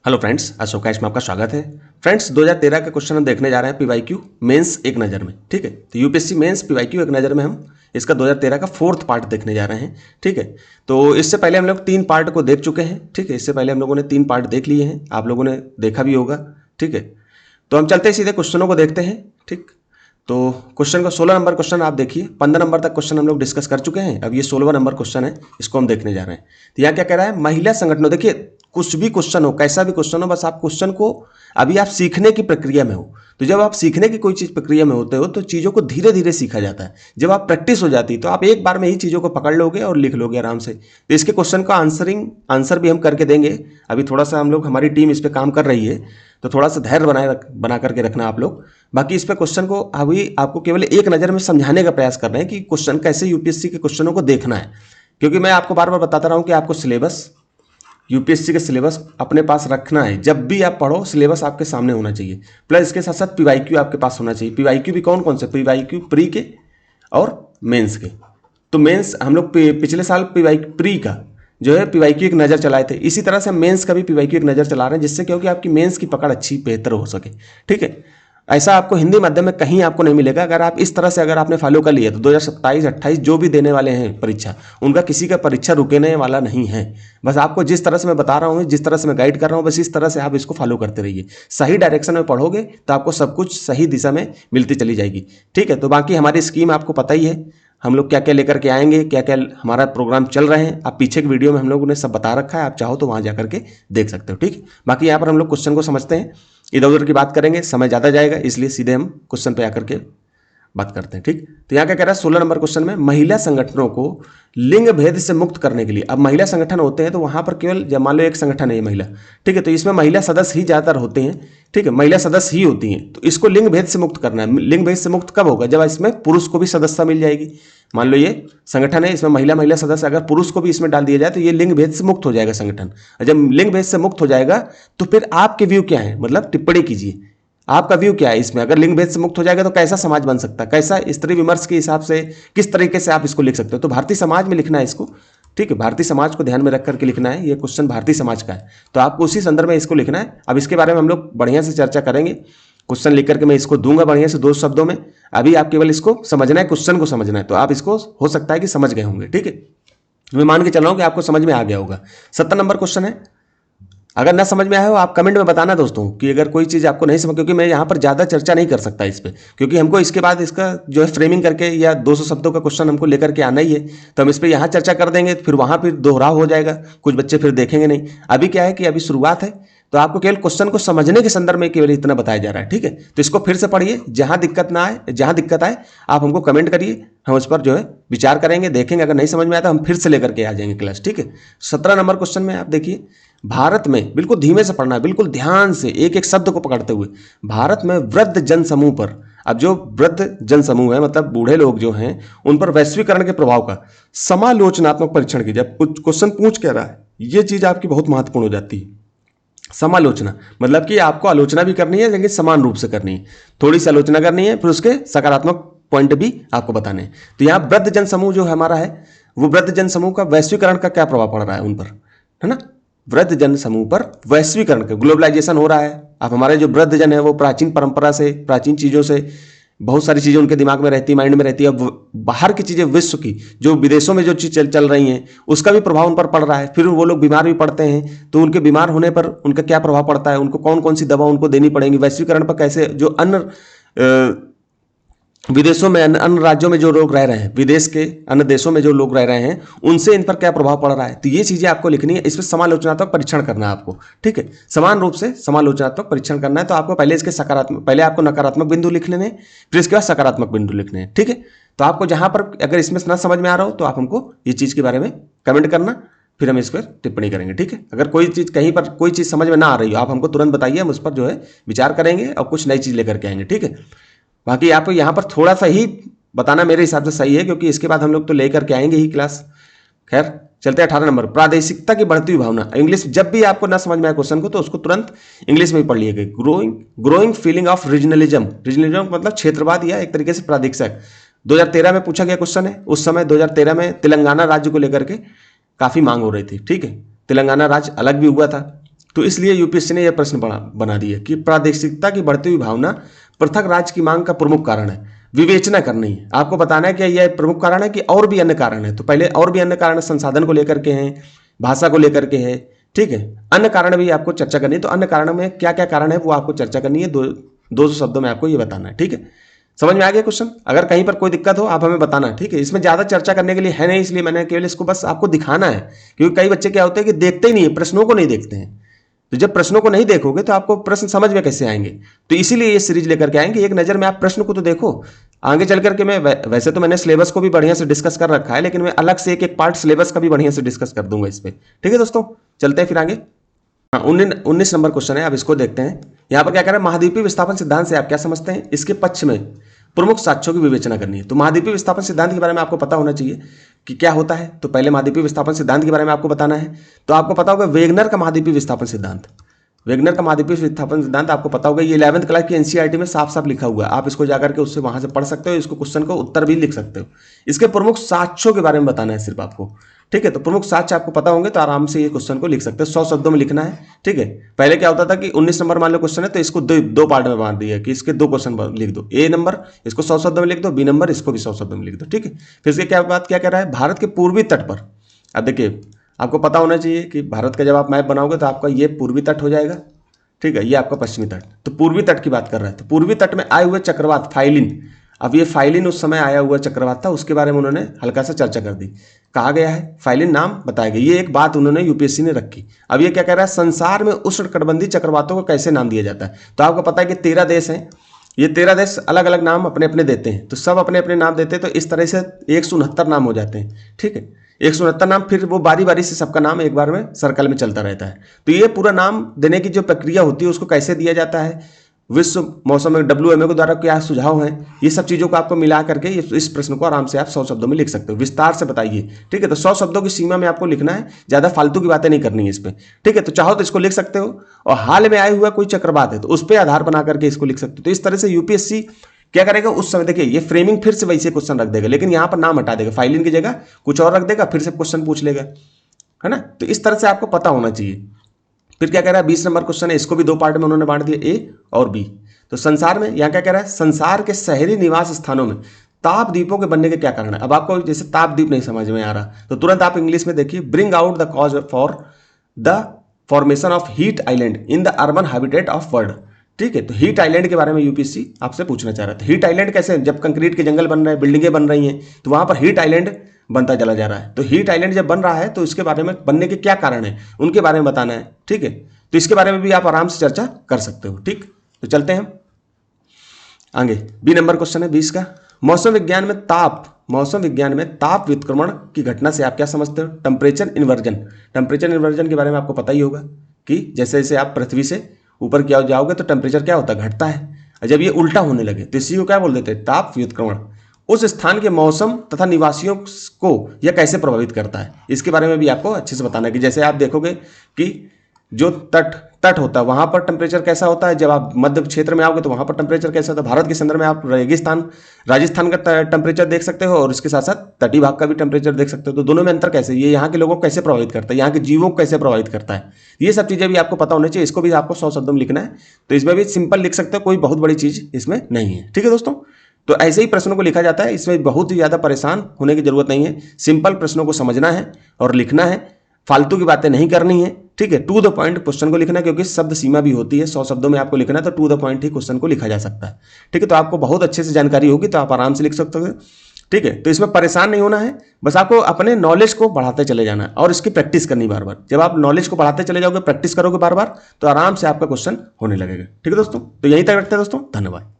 Hello friends, Ashok में आपका स्वागत है। फ्रेंड्स, 2013 का क्वेश्चन हम देखने जा रहे हैं पीवाईक्यू मेंस एक नज़र में। ठीक है, तो यूपीएससी मेंस पीवाईक्यू एक नज़र में हम इसका 2013 का 4th पार्ट देखने जा रहे हैं। ठीक है, तो इससे पहले हम लोग 3 पार्ट को देख चुके हैं। ठीक है, इससे पहले हम लोगों ने 3 पार्ट देख लिए हैं, आप लोगों ने देखा भी होगा। ठीक है, तो हम चलते हैं सीधे क्वेश्चनों को देखते हैं। ठीक, तो क्वेश्चन का 16 नंबर क्वेश्चन आप देखिए, 15 नंबर तक क्वेश्चन हम लोग डिस्कस कर चुके हैं। अब ये 16वां नंबर क्वेश्चन है, इसको हम देखने जा रहे हैं। तो यहाँ क्या कह रहा है, महिला संगठनों, देखिए कुछ भी क्वेश्चन हो, कैसा भी क्वेश्चन हो, बस आप क्वेश्चन को अभी आप सीखने की प्रक्रिया में हो। तो जब आप सीखने की कोई चीज प्रक्रिया में होते हो तो चीजों को धीरे धीरे सीखा जाता है। जब आप प्रैक्टिस हो जाती तो आप एक बार में ही चीजों को पकड़ लोगे और लिख लोगे आराम से। तो इसके क्वेश्चन का आंसर भी हम करके देंगे। अभी थोड़ा सा हम लोग, हमारी टीम इस पर काम कर रही है, तो थोड़ा सा धैर्य बना करके रखना आप लोग। बाकी इस पे क्वेश्चन को अभी आपको केवल एक नज़र में समझाने का प्रयास कर रहे हैं कि क्वेश्चन कैसे यूपीएससी के क्वेश्चनों को देखना है। क्योंकि मैं आपको बार बार बताता रहा हूं कि आपको सिलेबस, यूपीएससी का सिलेबस अपने पास रखना है। जब भी आप पढ़ो सिलेबस आपके सामने होना चाहिए, प्लस इसके साथ साथ पीवाईक्यू आपके पास होना चाहिए। पीवाईक्यू भी कौन कौन से, पीवाईक्यू प्री के और मेंस के। तो मेंस हम लोग पिछले साल प्री का जो है पीवाईक्यू एक नज़र चलाए थे, इसी तरह से हम मेंस का भी पीवाईक्यू एक नज़र चला रहे हैं, जिससे क्योंकि आपकी मेंस की पकड़ अच्छी बेहतर हो सके। ठीक है, ऐसा आपको हिंदी माध्यम में कहीं आपको नहीं मिलेगा। अगर आप इस तरह से अगर आपने फॉलो कर लिया तो 2027-28 जो भी देने वाले हैं परीक्षा, उनका किसी का परीक्षा रुकने वाला नहीं है। बस आपको जिस तरह से मैं बता रहा हूँ, जिस तरह से मैं गाइड कर रहा हूँ, बस इस तरह से आप इसको फॉलो करते रहिए। सही डायरेक्शन में पढ़ोगे तो आपको सब कुछ सही दिशा में मिलती चली जाएगी। ठीक है, तो बाकी हमारी स्कीम आपको पता ही है, हम लोग क्या क्या लेकर के आएंगे, क्या क्या हमारा प्रोग्राम चल रहे हैं। आप पीछे की वीडियो में हम लोगों ने सब बता रखा है, आप चाहो तो वहां जाकर के देख सकते हो। ठीक, बाकी यहाँ पर हम लोग क्वेश्चन को समझते हैं, इधर उधर की बात करेंगे, समय ज़्यादा जाएगा, इसलिए सीधे हम क्वेश्चन पे आकर के बात करते हैं। ठीक, तो यहाँ क्या कह रहा है 16 नंबर क्वेश्चन में, महिला संगठनों को लिंग भेद से मुक्त करने के लिए। अब महिला संगठन होते हैं तो वहां पर केवल, जब मान लो एक संगठन है महिला, ठीक है, तो इसमें महिला सदस्य ही ज्यादातर होते हैं। ठीक है, महिला सदस्य ही होती हैं, तो इसको लिंग भेद से मुक्त करना है। लिंग भेद से मुक्त कब होगा, जब इसमें पुरुष को भी सदस्यता मिल जाएगी। मान लो ये संगठन है, इसमें महिला सदस्य, अगर पुरुष को भी इसमें डाल दिया जाए तो ये लिंग भेद से मुक्त हो जाएगा संगठन। और जब लिंग भेद से मुक्त हो जाएगा तो फिर आपके व्यू क्या है, मतलब टिप्पणी कीजिए, आपका व्यू क्या है इसमें। अगर लिंग भेद से मुक्त हो जाएगा तो कैसा समाज बन सकता है, कैसा स्त्री विमर्श के हिसाब से किस तरीके से आप इसको लिख सकते हो। तो भारतीय समाज में लिखना है इसको। ठीक है, भारतीय समाज को ध्यान में रख करके लिखना है, ये क्वेश्चन भारतीय समाज का है, तो आपको उसी संदर्भ में इसको लिखना है। अब इसके बारे में हम लोग बढ़िया से चर्चा करेंगे। क्वेश्चन लिख करके मैं इसको दूंगा बढ़िया से 2 शब्दों में। अभी आप केवल इसको समझना है, क्वेश्चन को समझना है, तो आप इसको हो सकता है कि समझ गए होंगे। ठीक है, मैं मान के चल रहा हूं कि आपको समझ में आ गया होगा। 17 नंबर क्वेश्चन है, अगर ना समझ में आया हो आप कमेंट में बताना दोस्तों, कि अगर कोई चीज़ आपको नहीं समझ, क्योंकि मैं यहाँ पर ज़्यादा चर्चा नहीं कर सकता इस पर, क्योंकि हमको इसके बाद इसका जो है फ्रेमिंग करके या 200 शब्दों का क्वेश्चन हमको लेकर के आना ही है। तो हम इस पर यहाँ चर्चा कर देंगे, फिर वहाँ फिर दोहराव हो जाएगा, कुछ बच्चे फिर देखेंगे नहीं। अभी क्या है कि अभी शुरुआत है, तो आपको केवल क्वेश्चन को समझने के संदर्भ में केवल इतना बताया जा रहा है। ठीक है, तो इसको फिर से पढ़िए, जहां दिक्कत ना आए, जहां दिक्कत आए आप हमको कमेंट करिए, हम उस पर जो है विचार करेंगे, देखेंगे। अगर नहीं समझ में आया तो हम फिर से लेकर के आ जाएंगे क्लास। ठीक है, 17 नंबर क्वेश्चन में आप देखिए, भारत में, बिल्कुल धीमे से पढ़ना है, बिल्कुल ध्यान से एक एक शब्द को पकड़ते हुए, भारत में वृद्ध जन समूह पर, अब जो वृद्ध जन समूह है मतलब बूढ़े लोग जो हैं, उन पर वैश्वीकरण के प्रभाव का समालोचनात्मक परीक्षण कीजिए। जब क्वेश्चन पूछ कह रहा है, ये चीज आपकी बहुत महत्वपूर्ण हो जाती है। समालोचना मतलब कि आपको आलोचना भी करनी है, लेकिन समान रूप से करनी है। थोड़ी सी आलोचना करनी है, फिर उसके सकारात्मक पॉइंट भी आपको बताने हैं। तो यहाँ वृद्ध जन समूह जो हमारा है, वो वृद्ध जन समूह का वैश्वीकरण का क्या प्रभाव पड़ रहा है उन पर, है ना। वृद्ध जन समूह पर वैश्वीकरण का, ग्लोबलाइजेशन हो रहा है। अब हमारे जो वृद्ध जन है वो प्राचीन परंपरा से, प्राचीन चीजों से, बहुत सारी चीजें उनके दिमाग में रहती है, माइंड में रहती है। अब बाहर की चीजें, विश्व की जो विदेशों में जो चीज चल रही हैं, उसका भी प्रभाव उन पर पड़ रहा है। फिर वो लोग बीमार भी पड़ते हैं, तो उनके बीमार होने पर उनका क्या प्रभाव पड़ता है, उनको कौन कौन सी दवा उनको देनी पड़ेगी, वैश्वीकरण पर कैसे, जो अन्य विदेशों में, अन्य राज्यों में जो लोग रह रहे हैं, विदेश के अन्य देशों में जो लोग रह रहे हैं, उनसे इन पर क्या प्रभाव पड़ रहा है। तो ये चीजें आपको लिखनी है, इस पर समालोचनात्मक परीक्षण करना है आपको। ठीक है, समान रूप से समालोचनात्मक परीक्षण करना है। तो आपको पहले इसके सकारात्मक, पहले आपको नकारात्मक बिंदु लिख लेने, फिर इसके बाद सकारात्मक बिंदु लिखने हैं। ठीक है, तो आपको जहां पर अगर इसमें ना समझ में आ रहा हो तो आप हमको ये चीज के बारे में कमेंट करना, फिर हम इस पर टिप्पणी करेंगे। ठीक है, अगर कोई चीज, कहीं पर कोई चीज समझ में ना आ रही हो, आप हमको तुरंत बताइए, हम उस पर जो है विचार करेंगे और कुछ नई चीज लेकर के आएंगे। ठीक है, बाकी आप यहाँ पर थोड़ा सा ही बताना मेरे हिसाब से सही है, क्योंकि इसके बाद हम लोग तो लेकर के आएंगे ही क्लास। खैर चलते हैं 18 नंबर, प्रादेशिकता की बढ़ती हुई भावना। इंग्लिश, जब भी आपको ना समझ में आए क्वेश्चन को तो उसको तुरंत इंग्लिश में ही पढ़ लीजिएगा। Growing feeling of regionalism, regionalism मतलब क्षेत्रवाद या एक तरीके से प्रादेशिक। 2013 में पूछा गया क्वेश्चन है। उस समय 2013 में तेलंगाना राज्य को लेकर के काफी मांग हो रही थी। ठीक है, तेलंगाना राज्य अलग भी हुआ था, तो इसलिए यूपीएससी ने यह प्रश्न बना दिया कि प्रादेशिकता की बढ़ती हुई भावना पृथक राज्य की मांग का प्रमुख कारण है। विवेचना करनी है, आपको बताना है कि यह प्रमुख कारण है कि और भी अन्य कारण है। तो पहले और भी अन्य कारण संसाधन को लेकर के हैं, भाषा को लेकर के है, ठीक है। अन्य कारण भी आपको चर्चा करनी है। तो अन्य कारण में क्या क्या कारण है वो आपको चर्चा करनी है, 200 शब्दों में आपको ये बताना है, ठीक है। समझ में आ गया क्वेश्चन? अगर कहीं पर कोई दिक्कत हो आप हमें बताना, ठीक है। इसमें ज्यादा चर्चा करने के लिए है नहीं, इसलिए मैंने केवल इसको बस आपको दिखाना है, क्योंकि कई बच्चे क्या होते हैं कि देखते ही नहीं है, प्रश्नों को नहीं देखते हैं। तो जब प्रश्नों को नहीं देखोगे तो आपको प्रश्न समझ में कैसे आएंगे? तो इसीलिए ये सीरीज लेकर के आएंगे, एक नजर में आप प्रश्न को तो देखो। आगे चल करके मैं वैसे तो मैंने सिलेबस को भी बढ़िया से डिस्कस कर रखा है, लेकिन मैं अलग से एक एक पार्ट सिलेबस का भी बढ़िया से डिस्कस कर दूंगा इस पे, ठीक है दोस्तों। चलते हैं फिर आगे। 19 नंबर क्वेश्चन है, अब इसको देखते हैं। यहां पर क्या कह रहा है, महाद्वीपीय विस्थापन सिद्धांत से आप क्या समझते हैं? इसके पक्ष में प्रमुख साक्ष्यों की विवेचना करनी है। तो महाद्वीपीय विस्थापन सिद्धांत के बारे में आपको पता होना चाहिए कि क्या होता है। तो पहले महाद्वीपीय विस्थापन सिद्धांत के बारे में आपको बताना है। तो आपको पता होगा वेगनर का महाद्वीपीय विस्थापन सिद्धांत, वेगनर का महाद्वीपीय विस्थापन सिद्धांत आपको पता होगा। ये 11th क्लास की एनसीईआरटी में साफ साफ लिखा हुआ है, आप इसको जाकर के उससे वहां से पढ़ सकते हो, इसको क्वेश्चन को उत्तर भी लिख सकते हो। इसके प्रमुख साक्ष्यों के बारे में बताना है सिर्फ आपको, ठीक है। तो प्रमुख साक्ष्य आपको पता होंगे तो आराम से ये क्वेश्चन को लिख सकते हो। 100 शब्दों में लिखना है, ठीक है। पहले क्या होता था कि 19 नंबर मान लो क्वेश्चन है तो इसको दो पार्ट में बांट दिया कि इसके 2 क्वेश्चन लिख दो। ए नंबर इसको 100 शब्दों में लिख दो, बी नंबर इसको भी 100 शब्दों में लिख दो, ठीक है। फिर इसके क्या बात क्या कह रहा है, भारत के पूर्वी तट पर, अब देखिए आपको पता होना चाहिए कि भारत का जब आप मैप बनाओगे तो आपका ये पूर्वी तट हो जाएगा, ठीक है। ये आपका पश्चिमी तट, तो पूर्वी तट की बात कर रहा है। तो पूर्वी तट में आए हुए चक्रवात फाइलिन, अब ये फाइलिन उस समय आया हुआ चक्रवात था, उसके बारे में उन्होंने हल्का सा चर्चा कर दी। कहा गया है फाइलिन नाम बताया गया, ये एक बात उन्होंने यूपीएससी ने रखी। अब ये क्या कह रहा है, संसार में उष्णकटिबंधीय चक्रवातों को कैसे नाम दिया जाता है। तो आपको पता है कि 13 देश हैं, ये 13 देश अलग अलग नाम अपने अपने देते हैं, तो सब अपने अपने नाम देते हैं। तो इस तरह से 169 नाम हो जाते हैं, ठीक है। 169 नाम, फिर वो बारी बारी से सबका नाम एक बार में सर्कल में चलता रहता है। तो ये पूरा नाम देने की जो प्रक्रिया होती है उसको कैसे दिया जाता है, विश्व मौसम WMO के द्वारा क्या सुझाव हैं, ये सब चीज़ों को आपको मिला करके इस प्रश्न को आराम से आप 100 शब्दों में लिख सकते हो। विस्तार से बताइए, ठीक है। तो 100 शब्दों की सीमा में आपको लिखना है, ज़्यादा फालतू की बातें नहीं करनी है इस पर, ठीक है। तो चाहो तो इसको लिख सकते हो, और हाल में आया हुआ कोई चक्रवात है तो उस पर आधार बना करके इसको लिख सकते हो। तो इस तरह से यूपीएससी क्या करेगा उस समय, देखिए ये फ्रेमिंग फिर से वैसे क्वेश्चन रख देगा, लेकिन यहां पर नाम हटा देगा, फाइलिन की जगह कुछ और रख देगा, फिर से क्वेश्चन पूछ लेगा, है ना। तो इस तरह से आपको पता होना चाहिए। फिर क्या कह रहा है, 20 नंबर क्वेश्चन है, इसको भी 2 पार्ट में उन्होंने बांट दिया, ए और बी। तो संसार में यहां क्या कह रहा है, संसार के शहरी निवास स्थानों में ताप द्वीपों के बनने के क्या कारण है। अब आपको जैसे ताप द्वीप नहीं समझ में आ रहा तो तुरंत आप इंग्लिश में देखिए, bring out the cause for the formation of heat island in the urban habitat of world, ठीक है। तो हीट आइलैंड के बारे में यूपीएससी आपसे पूछना चाह रहा था। हीट आइलैंड कैसे, जब कंक्रीट के जंगल बन रहे हैं, बिल्डिंगें बन रही हैं, तो वहां पर हीट आइलैंड बनता चला जा रहा है। तो हीट आइलैंड जब बन रहा है तो इसके बारे में बनने के क्या कारण है उनके बारे में बताना है, ठीक है। तो इसके बारे में भी आप आराम से चर्चा कर सकते हो, ठीक। तो चलते हैं आगे। बी नंबर क्वेश्चन है 20 का, मौसम विज्ञान में ताप व्युत्क्रमण की घटना से आप क्या समझते हो। टेम्परेचर इन्वर्जन के बारे में आपको पता ही होगा कि जैसे जैसे आप पृथ्वी से ऊपर क्या जाओगे तो टेम्परेचर क्या होता है, घटता है। जब ये उल्टा होने लगे तो इसी को क्या बोल देते हैं, ताप व्युत्क्रमण। उस स्थान के मौसम तथा निवासियों को यह कैसे प्रभावित करता है, इसके बारे में भी आपको अच्छे से बताना है। कि जैसे आप देखोगे कि जो तट होता है वहां पर टेम्परेचर कैसा होता है, जब आप मध्य क्षेत्र में आओगे तो वहां पर टेम्परेचर कैसा होता है। भारत के संदर्भ में आप रेगिस्तान राजस्थान का टेम्परेचर देख सकते हो और इसके साथ साथ तटीय भाग का भी टेम्परेचर देख सकते हो। तो दोनों में अंतर कैसे, ये यहाँ के लोगों को कैसे प्रभावित करता है, यहाँ के जीवों को कैसे प्रभावित करता है, ये सब चीजें भी आपको पता होनी चाहिए। इसको भी आपको 100 शब्दों में लिखना है। तो इसमें भी सिंपल लिख सकते हो, कोई बहुत बड़ी चीज इसमें नहीं है, ठीक है दोस्तों। तो ऐसे ही प्रश्नों को लिखा जाता है, इसमें बहुत ही ज्यादा परेशान होने की जरूरत नहीं है। सिंपल प्रश्नों को समझना है और लिखना है, फालतू की बातें नहीं करनी है, ठीक है। टू द पॉइंट क्वेश्चन को लिखना है, क्योंकि शब्द सीमा भी होती है, 100 शब्दों में आपको लिखना है, तो टू द पॉइंट ही क्वेश्चन को लिखा जा सकता है, ठीक है। तो आपको बहुत अच्छे से जानकारी होगी तो आप आराम से लिख सकते हो, ठीक है। तो इसमें परेशान नहीं होना है, बस आपको अपने नॉलेज को बढ़ाते चले जाना है और इसकी प्रैक्टिस करनी बार बार। जब आप नॉलेज को बढ़ाते चले जाओगे, प्रैक्टिस करोगे बार बार, तो आराम से आपका क्वेश्चन होने लगेगा, ठीक है दोस्तों। तो यहीं तक रखते हैं दोस्तों, धन्यवाद।